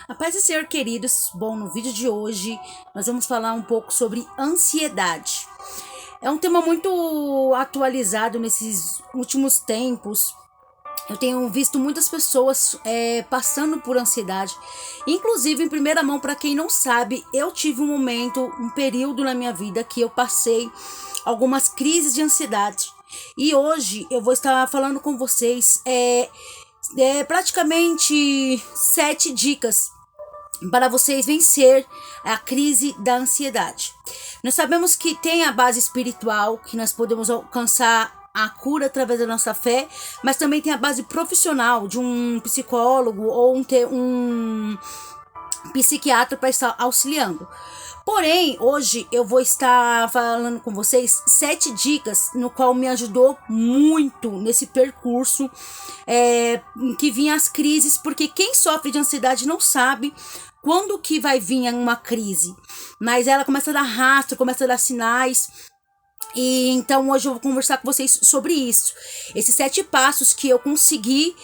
A paz do Senhor, queridos. Bom, no vídeo de hoje nós vamos falar um pouco sobre ansiedade. É um tema muito atualizado nesses últimos tempos. Eu tenho visto muitas pessoas passando por ansiedade. Inclusive, em primeira mão, para quem não sabe, eu tive um período na minha vida que eu passei algumas crises de ansiedade. E hoje eu vou estar falando com vocês praticamente 7 dicas para vocês vencer a crise da ansiedade. Nós sabemos que tem a base espiritual, que nós podemos alcançar a cura através da nossa fé, mas também tem a base profissional de um psicólogo ou um psiquiatra para estar auxiliando. Porém, hoje eu vou estar falando com vocês 7 dicas no qual me ajudou muito nesse percurso que vinha as crises, porque quem sofre de ansiedade não sabe quando que vai vir uma crise, mas ela começa a dar rastro, começa a dar sinais. E então hoje eu vou conversar com vocês sobre isso. Esses 7 passos que eu consegui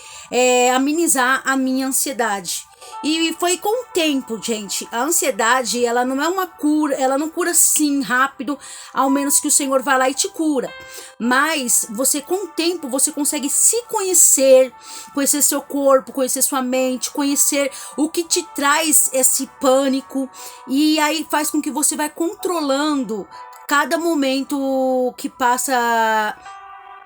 amenizar a minha ansiedade. E foi com o tempo, gente. A ansiedade, ela não é uma cura, ela não cura assim rápido, ao menos que o Senhor vá lá e te cura. Mas você, com o tempo, você consegue se conhecer, conhecer seu corpo, conhecer sua mente, conhecer o que te traz esse pânico. E aí faz com que você vai controlando cada momento que passa,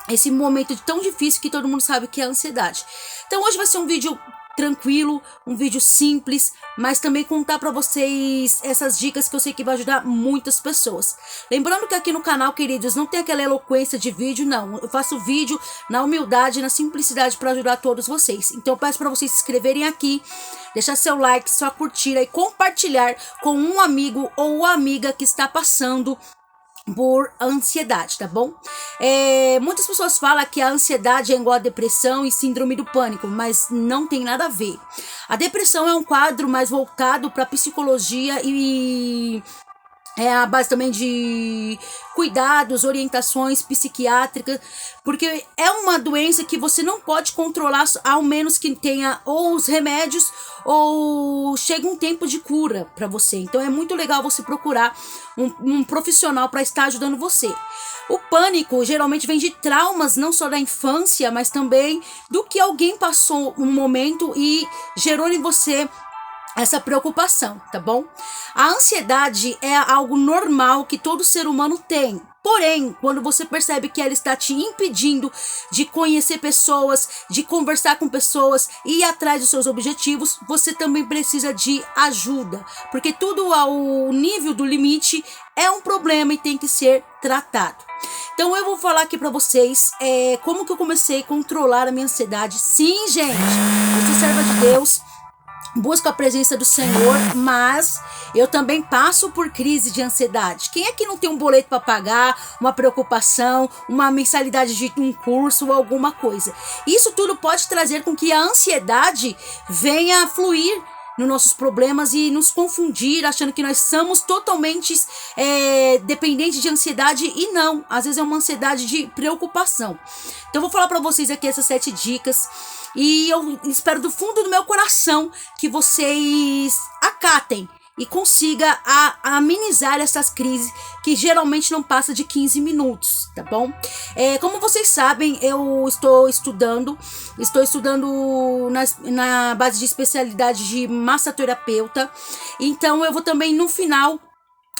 esse momento tão difícil que todo mundo sabe que é a ansiedade. Então hoje vai ser um vídeo tranquilo, um vídeo simples, mas também contar para vocês essas dicas que eu sei que vai ajudar muitas pessoas. Lembrando que aqui no canal, queridos, não tem aquela eloquência de vídeo, não. Eu faço vídeo na humildade, na simplicidade para ajudar todos vocês. Então eu peço para vocês se inscreverem aqui, deixar seu like, sua curtida e compartilhar com um amigo ou amiga que está passando por ansiedade, tá bom? Muitas pessoas falam que a ansiedade é igual a depressão e síndrome do pânico, mas não tem nada a ver. A depressão é um quadro mais voltado para psicologia e é a base também de cuidados, orientações psiquiátricas, porque é uma doença que você não pode controlar, ao menos que tenha ou os remédios ou chega um tempo de cura para você. Então é muito legal você procurar um profissional para estar ajudando você. O pânico geralmente vem de traumas, não só da infância, mas também do que alguém passou um momento e gerou em você essa preocupação, tá bom? A ansiedade é algo normal que todo ser humano tem. Porém, quando você percebe que ela está te impedindo de conhecer pessoas, de conversar com pessoas e ir atrás dos seus objetivos, você também precisa de ajuda. Porque tudo ao nível do limite é um problema e tem que ser tratado. Então eu vou falar aqui pra vocês como que eu comecei a controlar a minha ansiedade. Sim, gente, eu sou serva de Deus, busco a presença do Senhor, mas eu também passo por crise de ansiedade. Quem é que não tem um boleto para pagar, uma preocupação, uma mensalidade de um curso ou alguma coisa? Isso tudo pode trazer com que a ansiedade venha fluir nos nossos problemas e nos confundir, achando que nós somos totalmente dependentes de ansiedade, e não, às vezes é uma ansiedade de preocupação. Então eu vou falar para vocês aqui essas 7 dicas e eu espero do fundo do meu coração que vocês acatem e consiga amenizar essas crises que geralmente não passa de 15 minutos, tá bom? Como vocês sabem, eu estou estudando na base de especialidade de massoterapeuta, então eu vou também no final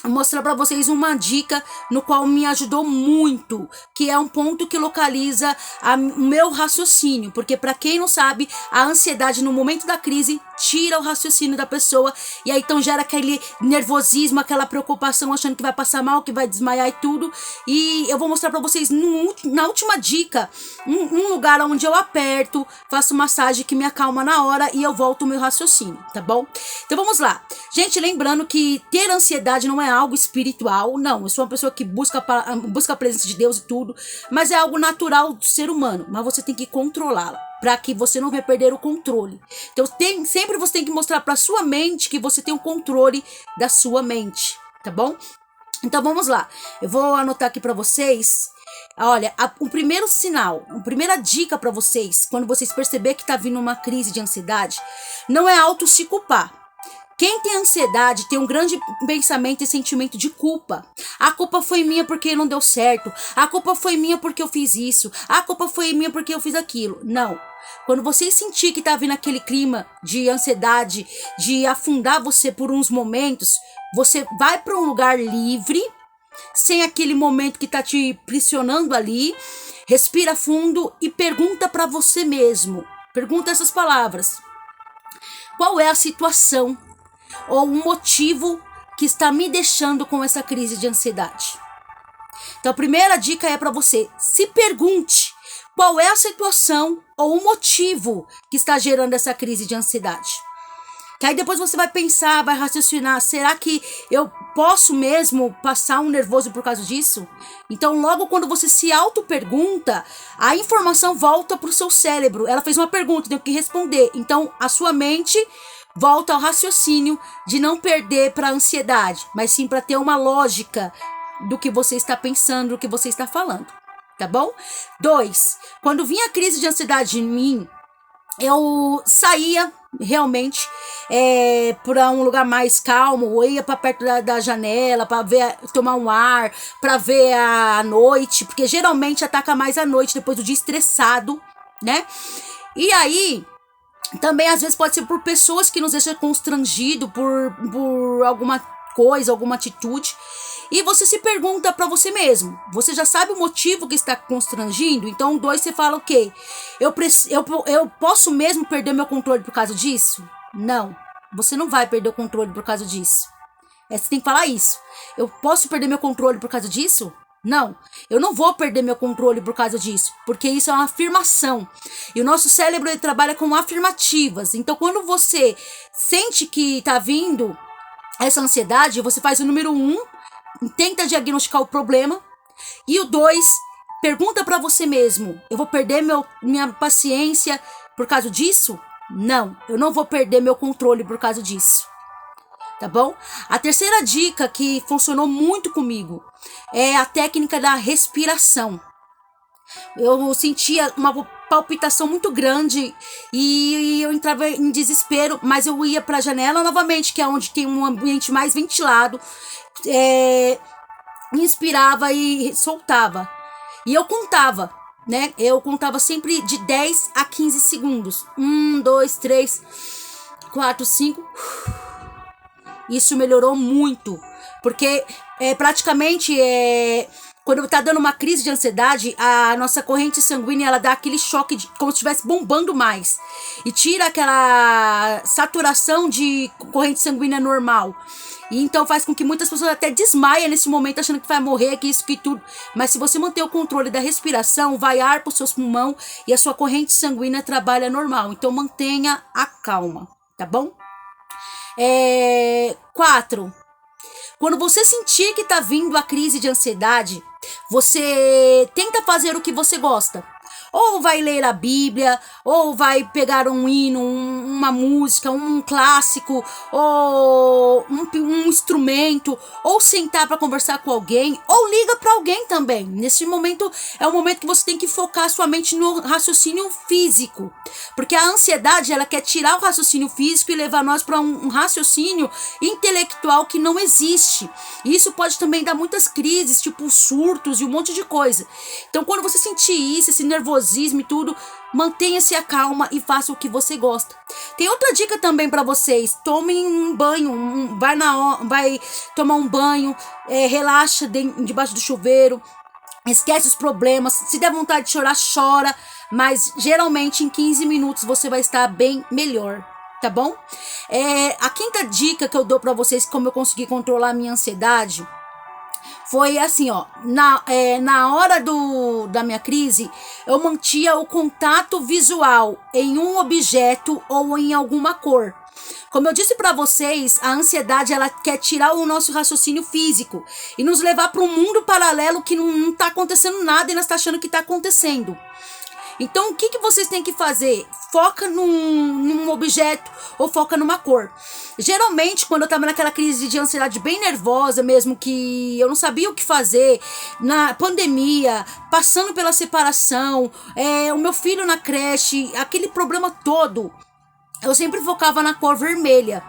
mostrar para vocês uma dica no qual me ajudou muito, que é um ponto que localiza o meu raciocínio, porque para quem não sabe, a ansiedade no momento da crise tira o raciocínio da pessoa e aí então gera aquele nervosismo, aquela preocupação, achando que vai passar mal, que vai desmaiar e tudo. E eu vou mostrar para vocês na última dica um lugar onde eu aperto, faço massagem que me acalma na hora e eu volto o meu raciocínio, tá bom? Então vamos lá. Gente, lembrando que ter ansiedade não é algo espiritual, não. Eu sou uma pessoa que busca a presença de Deus e tudo, mas é algo natural do ser humano, mas você tem que controlá-la, para que você não venha perder o controle. Então sempre você tem que mostrar para sua mente que você tem o controle da sua mente, tá bom? Então vamos lá. Eu vou anotar aqui para vocês. Olha, o primeiro sinal, a primeira dica para vocês, quando vocês perceberem que tá vindo uma crise de ansiedade, não é auto se culpar. Quem tem ansiedade tem um grande pensamento e sentimento de culpa. A culpa foi minha porque não deu certo. A culpa foi minha porque eu fiz isso. A culpa foi minha porque eu fiz aquilo. Não. Quando você sentir que tá vindo aquele clima de ansiedade, de afundar você por uns momentos, você vai para um lugar livre, sem aquele momento que tá te pressionando ali, respira fundo e pergunta para você mesmo. Pergunta essas palavras. Qual é a situação ou um motivo que está me deixando com essa crise de ansiedade? Então a primeira dica é para você, se pergunte qual é a situação ou o motivo que está gerando essa crise de ansiedade. Que aí depois você vai pensar, vai raciocinar, será que eu posso mesmo passar um nervoso por causa disso? Então logo quando você se auto-pergunta, a informação volta para o seu cérebro. Ela fez uma pergunta, tem que responder. Então a sua mente volta ao raciocínio de não perder para a ansiedade, mas sim para ter uma lógica do que você está pensando, do que você está falando, tá bom? 2. Quando vinha a crise de ansiedade em mim, eu saía realmente para um lugar mais calmo, ou ia para perto da janela para ver, tomar um ar, para ver a noite, porque geralmente ataca mais à noite, depois do dia estressado, né? E aí também às vezes pode ser por pessoas que nos deixam constrangido por alguma coisa, alguma atitude. E você se pergunta para você mesmo, você já sabe o motivo que está constrangindo? Então 2, você fala, ok, eu posso mesmo perder meu controle por causa disso? Não, você não vai perder o controle por causa disso. Você tem que falar isso. Eu posso perder meu controle por causa disso? Não, eu não vou perder meu controle por causa disso, porque isso é uma afirmação. E o nosso cérebro ele trabalha com afirmativas. Então quando você sente que está vindo essa ansiedade, você faz o número 1, tenta diagnosticar o problema. E o 2, pergunta para você mesmo, eu vou perder minha paciência por causa disso? Não, eu não vou perder meu controle por causa disso. Tá bom? A terceira dica que funcionou muito comigo é a técnica da respiração. Eu sentia uma palpitação muito grande e eu entrava em desespero, mas eu ia para a janela novamente, que é onde tem um ambiente mais ventilado, inspirava e soltava. E eu contava, né? Eu contava sempre de 10 a 15 segundos. 1, 2, 3, 4, 5. Isso melhorou muito, porque praticamente quando tá dando uma crise de ansiedade, a nossa corrente sanguínea ela dá aquele choque como se estivesse bombando mais e tira aquela saturação de corrente sanguínea normal. E então faz com que muitas pessoas até desmaiem nesse momento achando que vai morrer, que isso, que tudo. Mas se você manter o controle da respiração, vai ar para os seus pulmões e a sua corrente sanguínea trabalha normal. Então mantenha a calma, tá bom? 4. Quando você sentir que tá vindo a crise de ansiedade, você tenta fazer o que você gosta. Ou vai ler a Bíblia, ou vai pegar um hino, uma música, um clássico, ou um instrumento, ou sentar para conversar com alguém, ou liga para alguém também. Nesse momento é o momento que você tem que focar sua mente no raciocínio físico, porque a ansiedade ela quer tirar o raciocínio físico e levar nós para um raciocínio intelectual que não existe. E isso pode também dar muitas crises, tipo surtos e um monte de coisa. Então quando você sentir isso, esse nervosismo e tudo, mantenha-se a calma e faça o que você gosta. Tem outra dica também para vocês: tomem um banho, vai tomar um banho, relaxa debaixo do chuveiro, esquece os problemas. Se der vontade de chorar, chora, mas geralmente em 15 minutos você vai estar bem melhor, tá bom? A quinta dica que eu dou para vocês, como eu consegui controlar a minha ansiedade, foi assim, ó, na hora da minha crise, eu mantinha o contato visual em um objeto ou em alguma cor. Como eu disse para vocês, a ansiedade ela quer tirar o nosso raciocínio físico e nos levar para um mundo paralelo que não tá acontecendo nada e nós tá achando que tá acontecendo. Então, o que vocês têm que fazer? Foca num objeto ou foca numa cor. Geralmente, quando eu tava naquela crise de ansiedade bem nervosa mesmo, que eu não sabia o que fazer, na pandemia, passando pela separação, o meu filho na creche, aquele problema todo, eu sempre focava na cor vermelha.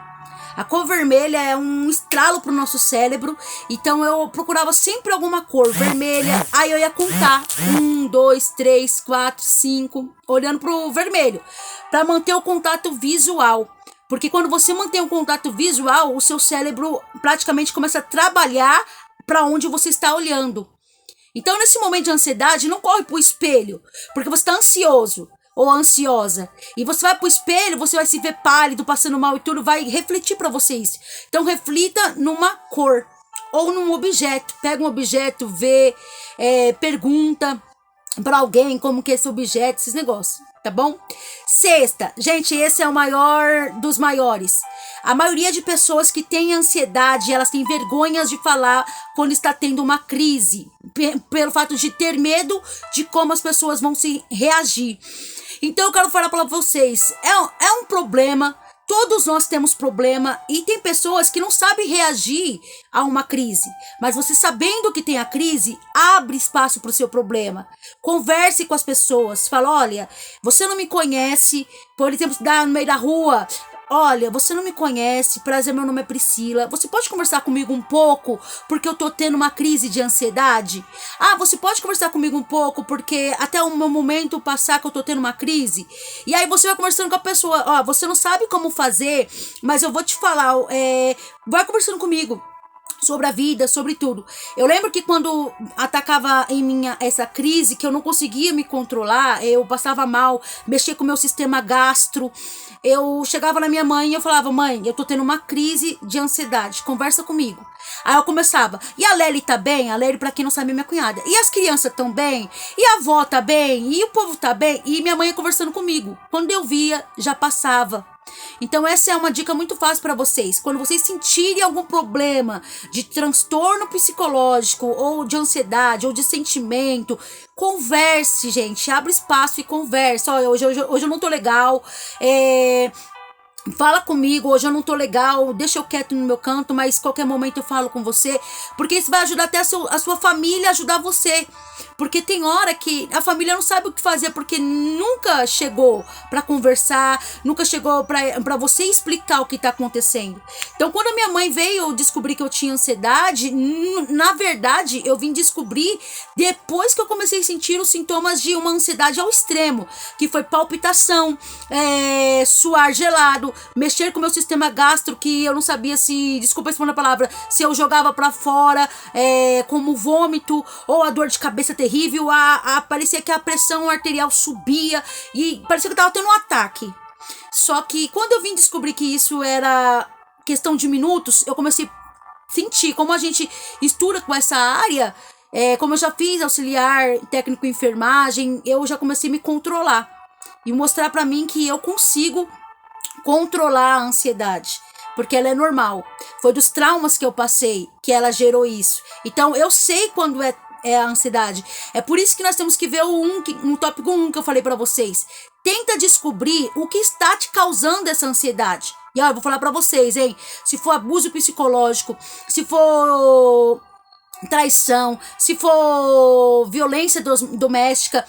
A cor vermelha é um estralo pro nosso cérebro, então eu procurava sempre alguma cor vermelha, aí eu ia contar 1, 2, 3, 4, 5, olhando pro vermelho, para manter o contato visual. Porque quando você mantém um contato visual, o seu cérebro praticamente começa a trabalhar para onde você está olhando. Então, nesse momento de ansiedade, não corre pro espelho, porque você está ansioso ou ansiosa. E você vai pro espelho, você vai se ver pálido, passando mal e tudo, vai refletir para você isso. Então, reflita numa cor ou num objeto. Pega um objeto, vê, pergunta para alguém como que é esse objeto, esses negócios, tá bom? Sexta, gente, esse é o maior dos maiores. A maioria de pessoas que têm ansiedade, elas têm vergonhas de falar quando está tendo uma crise, pelo fato de ter medo de como as pessoas vão se reagir. Então eu quero falar para vocês, é um problema. Todos nós temos problema e tem pessoas que não sabem reagir a uma crise. Mas você sabendo que tem a crise, abre espaço para o seu problema. Converse com as pessoas. Fala, olha, você não me conhece. Por exemplo, no meio da rua. Olha, você não me conhece, prazer, meu nome é Priscila. Você pode conversar comigo um pouco porque eu tô tendo uma crise de ansiedade? Ah, você pode conversar comigo um pouco porque até o meu momento passar que eu tô tendo uma crise? E aí você vai conversando com a pessoa, ó, você não sabe como fazer, mas eu vou te falar, vai conversando comigo sobre a vida, sobre tudo. Eu lembro que quando atacava em mim essa crise, que eu não conseguia me controlar, eu passava mal, mexia com o meu sistema gastro, eu chegava na minha mãe e eu falava, mãe, eu tô tendo uma crise de ansiedade, conversa comigo. Aí eu começava, e a Lely tá bem? A Lely, pra quem não sabe, é minha cunhada. E as crianças tão bem? E a avó tá bem? E o povo tá bem? E minha mãe ia conversando comigo. Quando eu via, já passava. Então essa é uma dica muito fácil para vocês. Quando vocês sentirem algum problema de transtorno psicológico ou de ansiedade ou de sentimento, converse, gente. Abre espaço e converse. Olha, hoje eu não tô legal. Fala comigo, hoje eu não tô legal, deixa eu quieto no meu canto, mas qualquer momento eu falo com você, porque isso vai ajudar até a sua família a ajudar você, porque tem hora que a família não sabe o que fazer, porque nunca chegou pra conversar, nunca chegou pra você explicar o que tá acontecendo. Então quando a minha mãe veio descobrir que eu tinha ansiedade, na verdade eu vim descobrir depois que eu comecei a sentir os sintomas de uma ansiedade ao extremo, que foi palpitação, suar gelado, mexer com o meu sistema gastro, que eu não sabia se, desculpa explicar a palavra, se eu jogava pra fora, como vômito, ou a dor de cabeça terrível, parecia que a pressão arterial subia, e parecia que eu tava tendo um ataque. Só que quando eu vim descobrir que isso era questão de minutos, eu comecei a sentir, como a gente estuda com essa área, como eu já fiz auxiliar técnico em enfermagem, eu já comecei a me controlar, e mostrar pra mim que eu consigo controlar a ansiedade, porque ela é normal. Foi dos traumas que eu passei que ela gerou isso. Então eu sei quando é a ansiedade. É por isso que nós temos que ver no tópico 1 que eu falei pra vocês. Tenta descobrir o que está te causando essa ansiedade. E ó, eu vou falar pra vocês, hein? Se for abuso psicológico, se for traição, se for violência doméstica,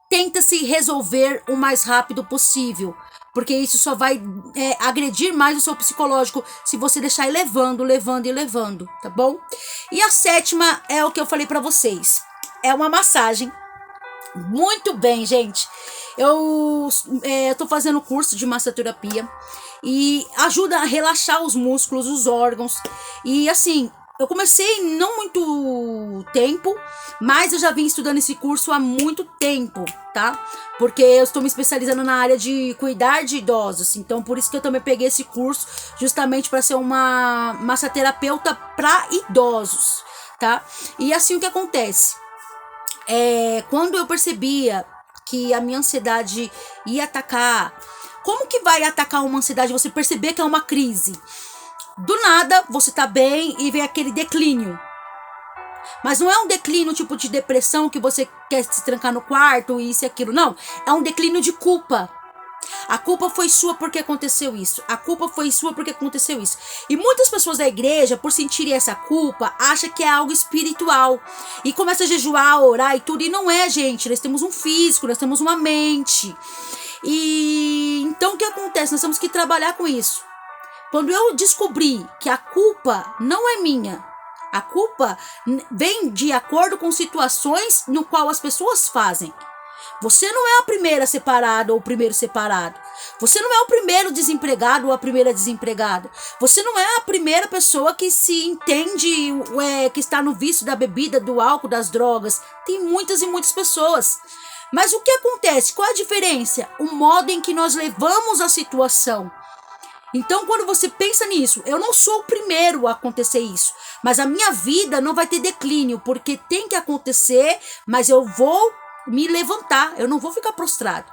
tenta se resolver o mais rápido possível. Porque isso só vai agredir mais o seu psicológico se você deixar ir levando, tá bom? E a sétima é o que eu falei pra vocês. É uma massagem. Muito bem, gente. Eu tô fazendo curso de massoterapia e ajuda a relaxar os músculos, os órgãos. E assim, eu comecei não muito tempo, mas eu já vim estudando esse curso há muito tempo, tá? Porque eu estou me especializando na área de cuidar de idosos. Então, por isso que eu também peguei esse curso, justamente para ser uma massoterapeuta para idosos, tá? E assim o que acontece? Quando eu percebia que a minha ansiedade ia atacar... Como que vai atacar uma ansiedade? Você perceber que é uma crise. Do nada, você tá bem e vem aquele declínio. Mas não é um declínio tipo de depressão que você quer se trancar no quarto e isso e aquilo. Não, é um declínio de culpa. A culpa foi sua porque aconteceu isso. A culpa foi sua porque aconteceu isso. E muitas pessoas da igreja, por sentirem essa culpa, acham que é algo espiritual. E começa a jejuar, orar e tudo. E não é, gente. Nós temos um físico, nós temos uma mente. E então o que acontece? Nós temos que trabalhar com isso. Quando eu descobri que a culpa não é minha, a culpa vem de acordo com situações no qual as pessoas fazem. Você não é a primeira separada ou o primeiro separado. Você não é o primeiro desempregado ou a primeira desempregada. Você não é a primeira pessoa que se entende, que está no vício da bebida, do álcool, das drogas. Tem muitas e muitas pessoas. Mas o que acontece? Qual a diferença? O modo em que nós levamos a situação. Então, quando você pensa nisso, eu não sou o primeiro a acontecer isso, mas a minha vida não vai ter declínio, porque tem que acontecer, mas eu vou me levantar, eu não vou ficar prostrado.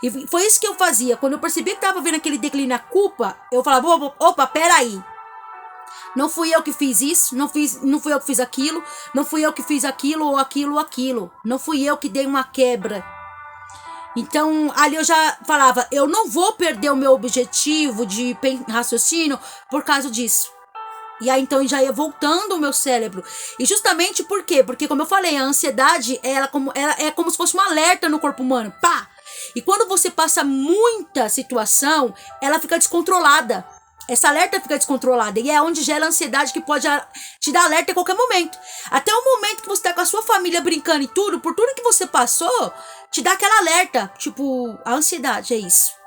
E foi isso que eu fazia. Quando eu percebi que estava vendo aquele declínio, a culpa, eu falava, opa, peraí. Não fui eu que fiz isso, não fui eu que fiz aquilo, não fui eu que fiz aquilo ou aquilo. Não fui eu que dei uma quebra. Então, ali eu já falava, eu não vou perder o meu objetivo de raciocínio por causa disso. E aí, então, já ia voltando o meu cérebro. E justamente por quê? Porque, como eu falei, a ansiedade, ela é como se fosse um alerta no corpo humano. Pá! E quando você passa muita situação, ela fica descontrolada. Essa alerta fica descontrolada. E é onde gera a ansiedade que pode te dar alerta a qualquer momento. Até o momento que você tá com a sua família brincando e tudo, por tudo que você passou, te dá aquela alerta. Tipo, a ansiedade é isso.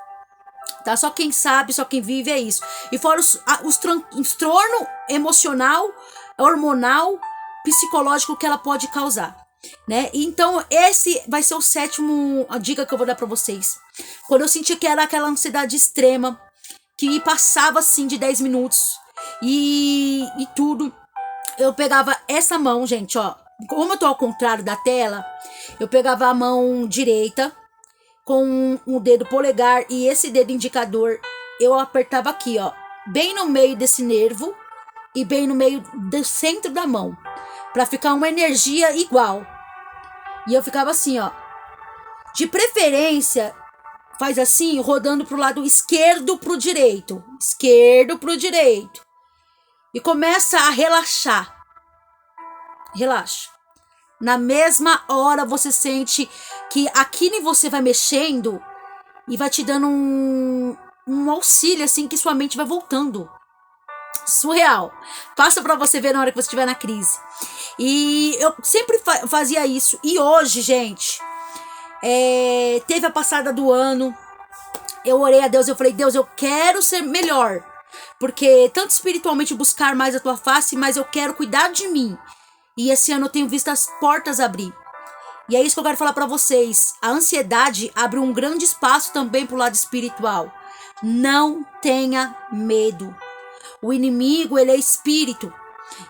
Tá? Só quem sabe, só quem vive é isso. E fora os transtorno emocional, hormonal, psicológico que ela pode causar. Né? Então, esse vai ser o sétimo a dica que eu vou dar pra vocês. Quando eu senti que era aquela ansiedade extrema, que passava assim de 10 minutos e tudo, eu pegava essa mão, gente, ó. Como eu tô ao contrário da tela, eu pegava a mão direita com o dedo polegar e esse dedo indicador, eu apertava aqui, ó, bem no meio desse nervo e bem no meio do centro da mão, pra ficar uma energia igual. E eu ficava assim, ó. De preferência, faz assim, rodando pro lado esquerdo pro direito. Esquerdo pro direito. E começa a relaxar. Relaxa. Na mesma hora você sente que aqui você vai mexendo e vai te dando um auxílio, assim, que sua mente vai voltando. Surreal. Passa pra você ver na hora que você estiver na crise. E eu sempre fazia isso. E hoje, gente, teve a passada do ano. Eu orei a Deus, eu falei, Deus, eu quero ser melhor. Porque tanto espiritualmente buscar mais a tua face, mas eu quero cuidar de mim. E esse ano eu tenho visto as portas abrir. E é isso que eu quero falar pra vocês. A ansiedade abre um grande espaço também pro lado espiritual. Não tenha medo. O inimigo, ele é espírito.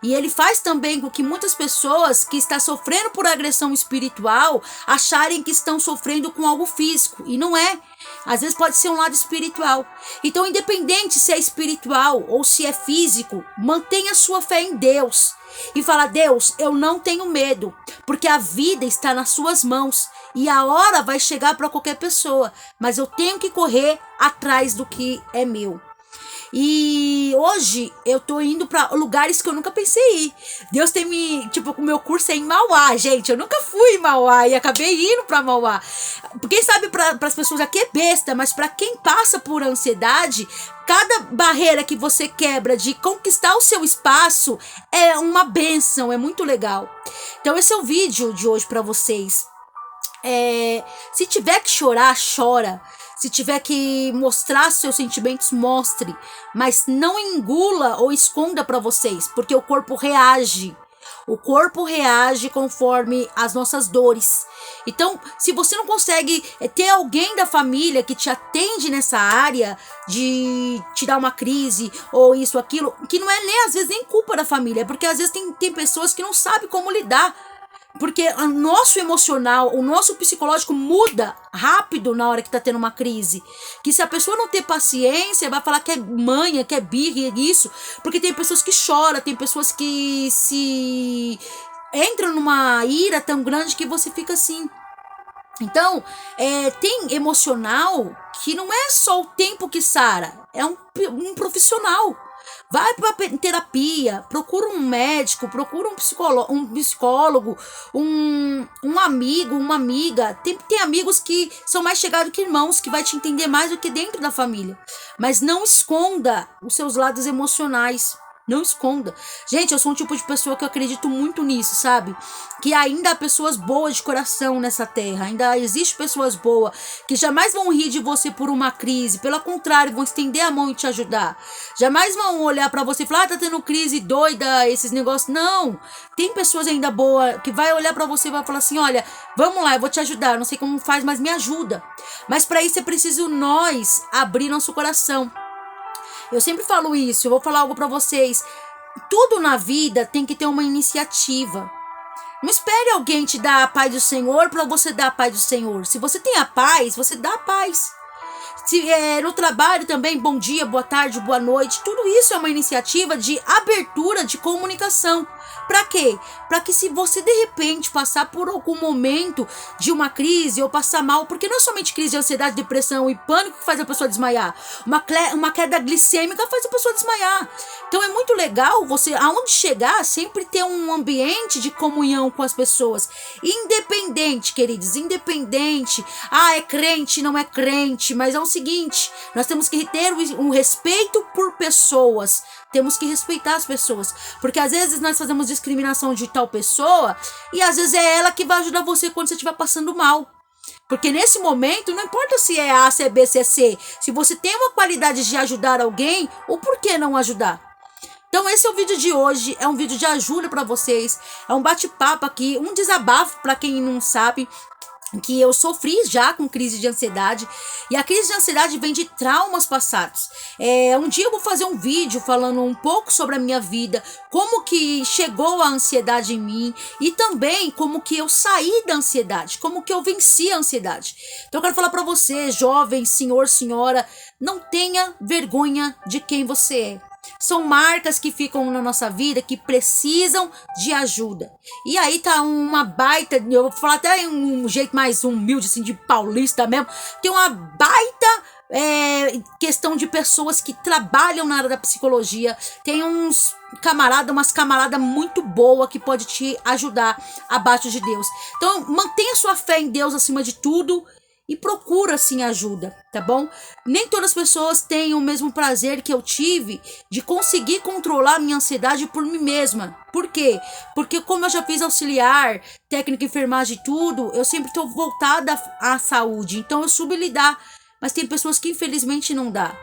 E ele faz também com que muitas pessoas que estão sofrendo por agressão espiritual acharem que estão sofrendo com algo físico. E não é. Às vezes pode ser um lado espiritual. Então, independente se é espiritual ou se é físico, mantenha sua fé em Deus. E fala, Deus, eu não tenho medo, porque a vida está nas suas mãos. E a hora vai chegar para qualquer pessoa. Mas eu tenho que correr atrás do que é meu. E hoje eu tô indo pra lugares que eu nunca pensei em ir. Deus tem me... Tipo, o meu curso é em Mauá, gente. Eu nunca fui em Mauá e acabei indo pra Mauá. Quem sabe pras pessoas aqui é besta, mas pra quem passa por ansiedade, cada barreira que você quebra de conquistar o seu espaço é uma bênção, é muito legal. Então esse é o vídeo de hoje pra vocês. Se tiver que chorar, chora. Se tiver que mostrar seus sentimentos, mostre. Mas não engula ou esconda para vocês, porque o corpo reage. O corpo reage conforme as nossas dores. Então, se você não consegue ter alguém da família que te atende nessa área de te dar uma crise ou isso, aquilo, que não é nem às vezes nem culpa da família, porque às vezes tem pessoas que não sabem como lidar. Porque o nosso emocional, o nosso psicológico muda rápido na hora que tá tendo uma crise. Que se a pessoa não ter paciência, vai falar que é manha, que é birra, isso. Porque tem pessoas que choram, tem pessoas que se entram numa ira tão grande que você fica assim. Então, tem emocional que não é só o tempo que sara, é um profissional. Vai para terapia, procura um médico, procura um psicólogo, um amigo, uma amiga. Tem amigos que são mais chegados que irmãos, que vai te entender mais do que dentro da família. Mas não esconda os seus lados emocionais. Não esconda. Gente, eu sou um tipo de pessoa que eu acredito muito nisso, sabe? Que ainda há pessoas boas de coração nessa terra. Ainda existe pessoas boas que jamais vão rir de você por uma crise. Pelo contrário, vão estender a mão e te ajudar. Jamais vão olhar pra você e falar, tá tendo crise doida, esses negócios. Não. Tem pessoas ainda boas que vai olhar pra você e vai falar assim, olha, vamos lá, eu vou te ajudar. Não sei como faz, mas me ajuda. Mas pra isso é preciso nós abrir nosso coração. Eu sempre falo isso, eu vou falar algo pra vocês. Tudo na vida tem que ter uma iniciativa. Não espere alguém te dar a paz do Senhor para você dar a paz do Senhor. Se você tem a paz, você dá a paz. No trabalho também, bom dia, boa tarde, boa noite. Tudo isso é uma iniciativa de abertura de comunicação. Para quê? Para que se você de repente passar por algum momento de uma crise ou passar mal, porque não é somente crise de ansiedade, depressão e pânico que faz a pessoa desmaiar. Uma queda glicêmica faz a pessoa desmaiar. Então é muito legal você, aonde chegar, sempre ter um ambiente de comunhão com as pessoas. Independente, queridos, independente. Ah, é crente, não é crente, mas é o seguinte, nós temos que ter um respeito por pessoas. Temos que respeitar as pessoas, porque às vezes nós fazemos discriminação de tal pessoa e às vezes é ela que vai ajudar você quando você estiver passando mal. Porque nesse momento, não importa se é A, se é B, se é C, se você tem uma qualidade de ajudar alguém, ou por que não ajudar? Então esse é o vídeo de hoje, é um vídeo de ajuda para vocês, é um bate-papo aqui, um desabafo para quem não sabe, que eu sofri já com crise de ansiedade, e a crise de ansiedade vem de traumas passados. Um dia eu vou fazer um vídeo falando um pouco sobre a minha vida, como que chegou a ansiedade em mim, e também como que eu saí da ansiedade, como que eu venci a ansiedade. Então eu quero falar para você, jovem, senhor, senhora, não tenha vergonha de quem você é. São marcas que ficam na nossa vida que precisam de ajuda. E aí tá uma baita, eu vou falar até um jeito mais humilde, assim, de paulista mesmo. Tem uma baita questão de pessoas que trabalham na área da psicologia. Tem umas camaradas muito boa que pode te ajudar abaixo de Deus. Então mantenha sua fé em Deus acima de tudo. E procura, sim, ajuda, tá bom? Nem todas as pessoas têm o mesmo prazer que eu tive de conseguir controlar a minha ansiedade por mim mesma. Por quê? Porque como eu já fiz auxiliar, técnica de enfermagem e tudo, eu sempre estou voltada à saúde. Então eu soube lidar, mas tem pessoas que infelizmente não dá.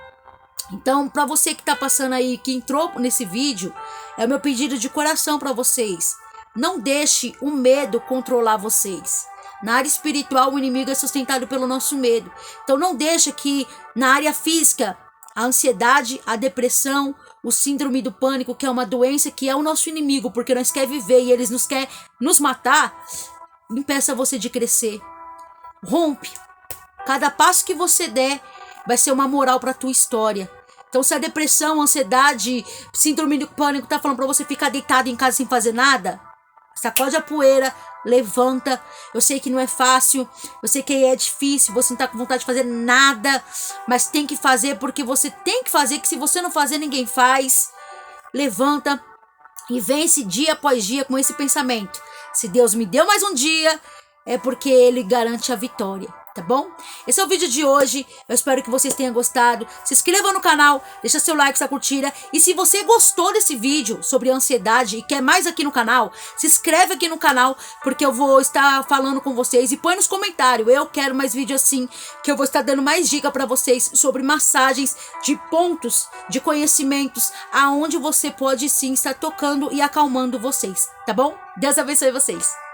Então, para você que tá passando aí, que entrou nesse vídeo, é o meu pedido de coração para vocês. Não deixe o medo controlar vocês. Na área espiritual, o inimigo é sustentado pelo nosso medo. Então não deixa que na área física, a ansiedade, a depressão, o síndrome do pânico, que é uma doença que é o nosso inimigo, porque nós quer viver e eles quer nos matar, impeça você de crescer. Rompe. Cada passo que você der vai ser uma moral para a tua história. Então se a depressão, a ansiedade, síndrome do pânico tá falando para você ficar deitado em casa sem fazer nada, sacode a poeira, levanta. Eu sei que não é fácil, eu sei que é difícil, você não tá com vontade de fazer nada, mas tem que fazer porque você tem que fazer, que se você não fazer, ninguém faz. Levanta e vence dia após dia com esse pensamento. Se Deus me deu mais um dia, é porque Ele garante a vitória. Tá bom? Esse é o vídeo de hoje. Eu espero que vocês tenham gostado. Se inscreva no canal, deixa seu like, sua curtida. E se você gostou desse vídeo sobre ansiedade e quer mais aqui no canal, se inscreve aqui no canal, porque eu vou estar falando com vocês. E põe nos comentários, eu quero mais vídeo assim, que eu vou estar dando mais dica para vocês sobre massagens de pontos, de conhecimentos, aonde você pode sim estar tocando e acalmando vocês, tá bom? Deus abençoe vocês.